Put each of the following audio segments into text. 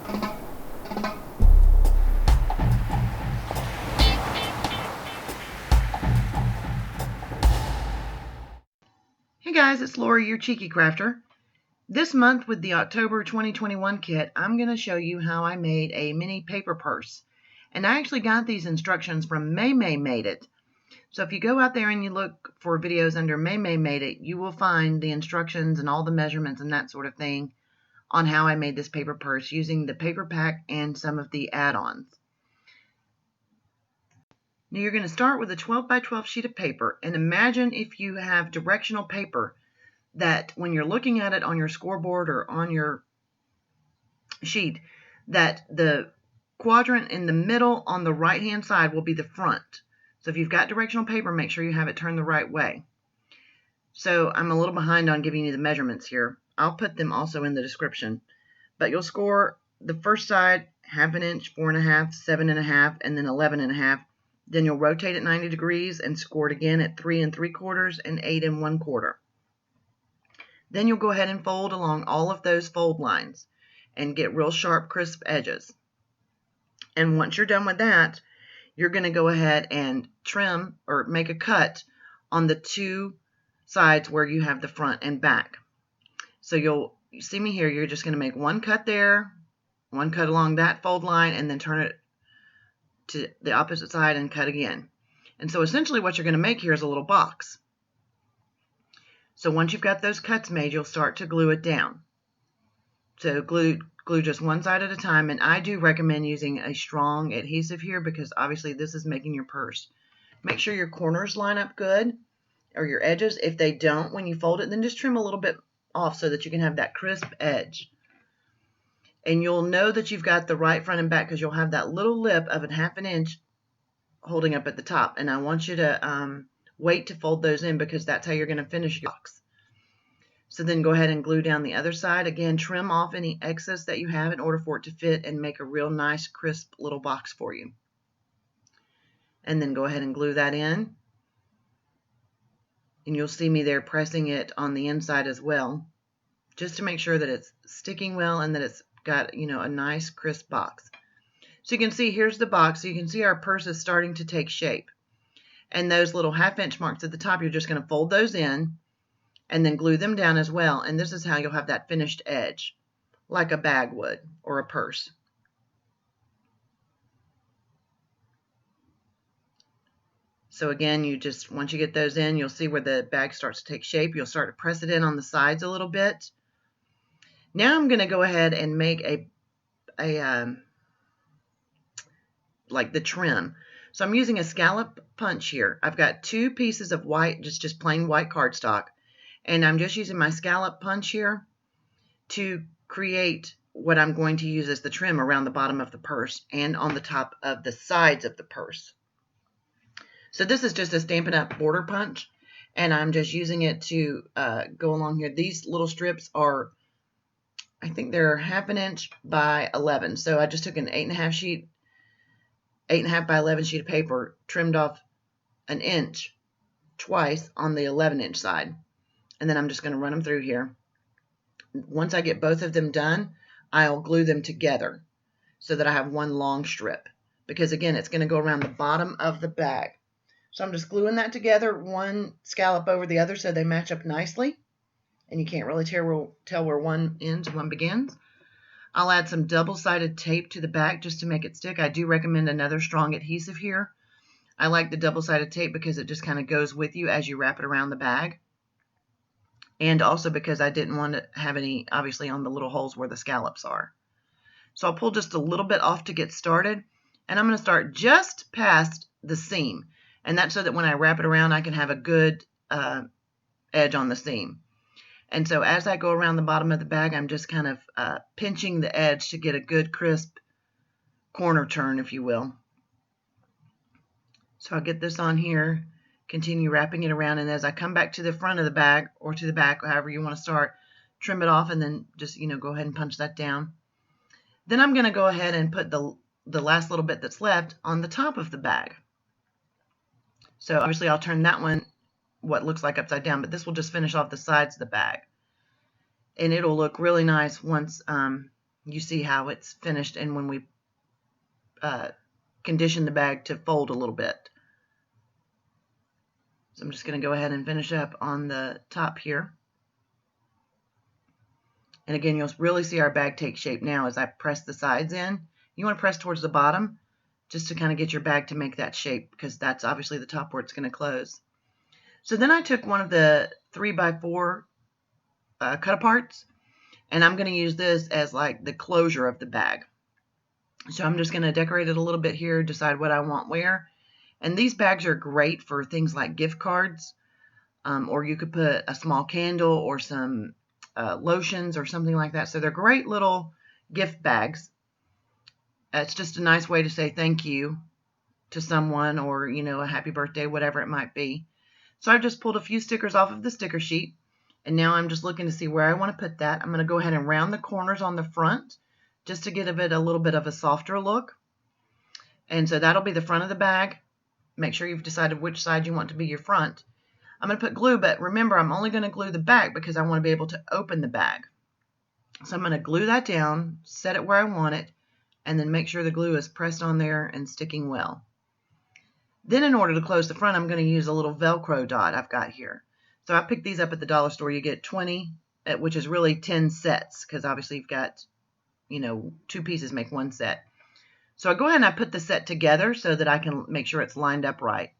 Hey guys, it's Lori, your Cheeky Crafter. This month with the October 2021 kit, I'm going to show you how I made a mini paper purse. And I actually got these instructions from May Made It. So if you go out there and you look for videos under May Made It, you will find the instructions and all the measurements and that sort of thing on how I made this paper purse using the paper pack and some of the add-ons. Now you're going to start with a 12 by 12 sheet of paper, and imagine if you have directional paper that when you're looking at it on your scoreboard or on your sheet, that the quadrant in the middle on the right hand side will be the front. So if you've got directional paper, make sure you have it turned the right way. So I'm a little behind on giving you the measurements here. I'll put them also in the description. But you'll score the first side 1/2 inch, 4 1/2, 7 1/2, and then 11 1/2. Then you'll rotate it 90 degrees and score it again at 3 3/4 and 8 1/4. Then you'll go ahead and fold along all of those fold lines and get real sharp, crisp edges. And once you're done with that, you're going to go ahead and trim or make a cut on the two sides where you have the front and back. So you see me here, you're just going to make one cut there, one cut along that fold line, and then turn it to the opposite side and cut again. And so essentially what you're going to make here is a little box. So once you've got those cuts made, you'll start to glue it down. So glue just one side at a time, and I do recommend using a strong adhesive here because obviously this is making your purse. Make sure your corners line up good, or your edges. If they don't, when you fold it, then just trim a little bit off so that you can have that crisp edge. And you'll know that you've got the right front and back because you'll have that little lip of 1/2 inch holding up at the top. And I want you to wait to fold those in because that's how you're going to finish your box. So then go ahead and glue down the other side. Again, trim off any excess that you have in order for it to fit and make a real nice, crisp little box for you. And then go ahead and glue that in. And you'll see me there pressing it on the inside as well, just to make sure that it's sticking well and that it's got, a nice crisp box. So you can see here's the box. So you can see our purse is starting to take shape. And those little 1/2 inch marks at the top, you're just going to fold those in and then glue them down as well. And this is how you'll have that finished edge, like a bag would or a purse. So again, once you get those in, you'll see where the bag starts to take shape. You'll start to press it in on the sides a little bit. Now I'm going to go ahead and make like the trim. So I'm using a scallop punch here. I've got 2 pieces of white, just plain white cardstock, and I'm just using my scallop punch here to create what I'm going to use as the trim around the bottom of the purse and on the top of the sides of the purse. So this is just a Stampin' Up! Border punch, and I'm just using it to go along here. These little strips are, I think they're 1/2 inch by 11. So I just took an 8 1/2 by 11 sheet of paper, trimmed off 1 inch twice on the 11 inch side. And then I'm just going to run them through here. Once I get both of them done, I'll glue them together so that I have one long strip. Because again, it's going to go around the bottom of the bag. So I'm just gluing that together, one scallop over the other so they match up nicely. And you can't really tell where one ends and one begins. I'll add some double-sided tape to the back just to make it stick. I do recommend another strong adhesive here. I like the double-sided tape because it just kind of goes with you as you wrap it around the bag. And also because I didn't want to have any, obviously, on the little holes where the scallops are. So I'll pull just a little bit off to get started. And I'm going to start just past the seam. And that's so that when I wrap it around, I can have a good edge on the seam. And so as I go around the bottom of the bag, I'm just kind of pinching the edge to get a good crisp corner turn, if you will. So I'll get this on here, continue wrapping it around, and as I come back to the front of the bag or to the back, however you want to start, trim it off and then just, go ahead and punch that down. Then I'm going to go ahead and put the last little bit that's left on the top of the bag. So obviously I'll turn that one what looks like upside down, but this will just finish off the sides of the bag. And it'll look really nice once you see how it's finished, and when we condition the bag to fold a little bit. So I'm just going to go ahead and finish up on the top here. And again, you'll really see our bag take shape now as I press the sides in. You want to press towards the bottom just to kind of get your bag to make that shape, because that's obviously the top where it's going to close. So then I took one of the 3x4 cut aparts, and I'm going to use this as like the closure of the bag. So I'm just going to decorate it a little bit here, decide what I want where. And these bags are great for things like gift cards, or you could put a small candle or some lotions or something like that. So they're great little gift bags. It's just a nice way to say thank you to someone, or, you know, a happy birthday, whatever it might be. So I've just pulled a few stickers off of the sticker sheet, and now I'm just looking to see where I want to put that. I'm going to go ahead and round the corners on the front just to give it a little bit of a softer look. And so that'll be the front of the bag. Make sure you've decided which side you want to be your front. I'm going to put glue, but remember, I'm only going to glue the back because I want to be able to open the bag. So I'm going to glue that down, set it where I want it, and then make sure the glue is pressed on there and sticking well. Then in order to close the front, I'm going to use a little Velcro dot I've got here. So I picked these up at the dollar store. You get 20, which is really 10 sets, because obviously you've got, you know, 2 pieces make 1 set. So I go ahead and I put the set together so that I can make sure it's lined up right.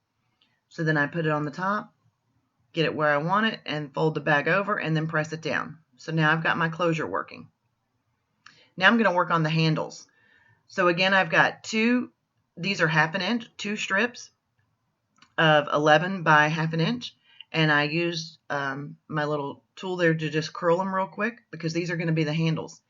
So then I put it on the top, get it where I want it, and fold the bag over and then press it down. So now I've got my closure working. Now I'm going to work on the handles. So again, I've got these are 1/2 inch, 2 strips of 11 by 1/2 inch. And I used my little tool there to just curl them real quick, because these are going to be the handles.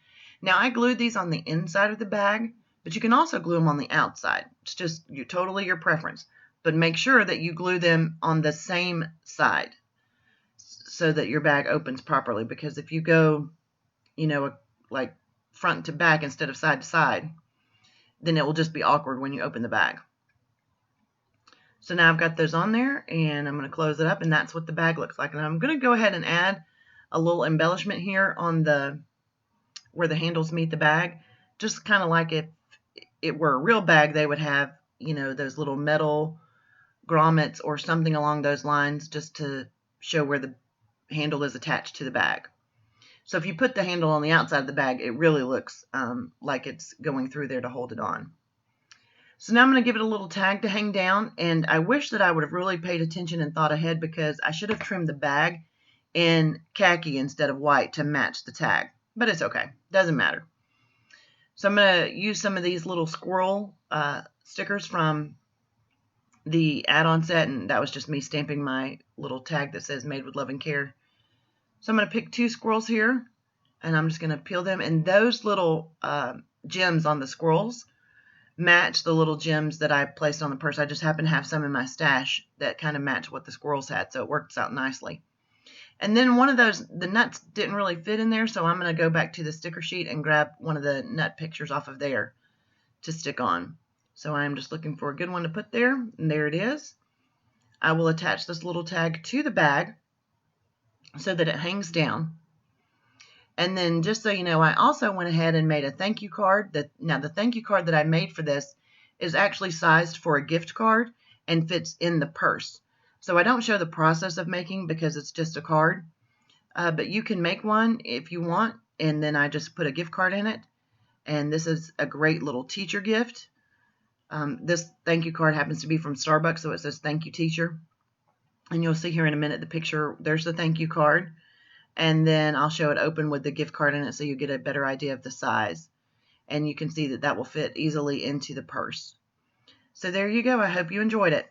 Now I glued these on the inside of the bag, but you can also glue them on the outside. It's just totally your preference. But make sure that you glue them on the same side so that your bag opens properly, because if you go, you know, like front to back instead of side to side, then it will just be awkward when you open the bag. So now I've got those on there, and I'm going to close it up, and that's what the bag looks like. And I'm going to go ahead and add a little embellishment here on where the handles meet the bag, just kind of like if it were a real bag, they would have, you know, those little metal grommets or something along those lines, just to show where the handle is attached to the bag. So if you put the handle on the outside of the bag, it really looks like it's going through there to hold it on. So now I'm going to give it a little tag to hang down, and I wish that I would have really paid attention and thought ahead, because I should have trimmed the bag in khaki instead of white to match the tag, but it's okay, doesn't matter. So I'm going to use some of these little squirrel stickers from the add-on set, and that was just me stamping my little tag that says made with love and care. So I'm going to pick 2 squirrels here, and I'm just going to peel them, and those little gems on the squirrels match the little gems that I placed on the purse. I just happen to have some in my stash that kind of match what the squirrels had, so it works out nicely. And then one of those, the nuts didn't really fit in there, so I'm going to go back to the sticker sheet and grab one of the nut pictures off of there to stick on. So I'm just looking for a good one to put there, and there it is. I will attach this little tag to the bag so that it hangs down. And then, just so you know, I also went ahead and made a thank you card. Now, the thank you card that I made for this is actually sized for a gift card and fits in the purse. So I don't show the process of making because it's just a card. But you can make one if you want, and then I just put a gift card in it. And this is a great little teacher gift. This thank you card happens to be from Starbucks, so it says thank you, teacher. And you'll see here in a minute the picture. There's the thank you card. And then I'll show it open with the gift card in it so you get a better idea of the size. And you can see that that will fit easily into the purse. So there you go. I hope you enjoyed it.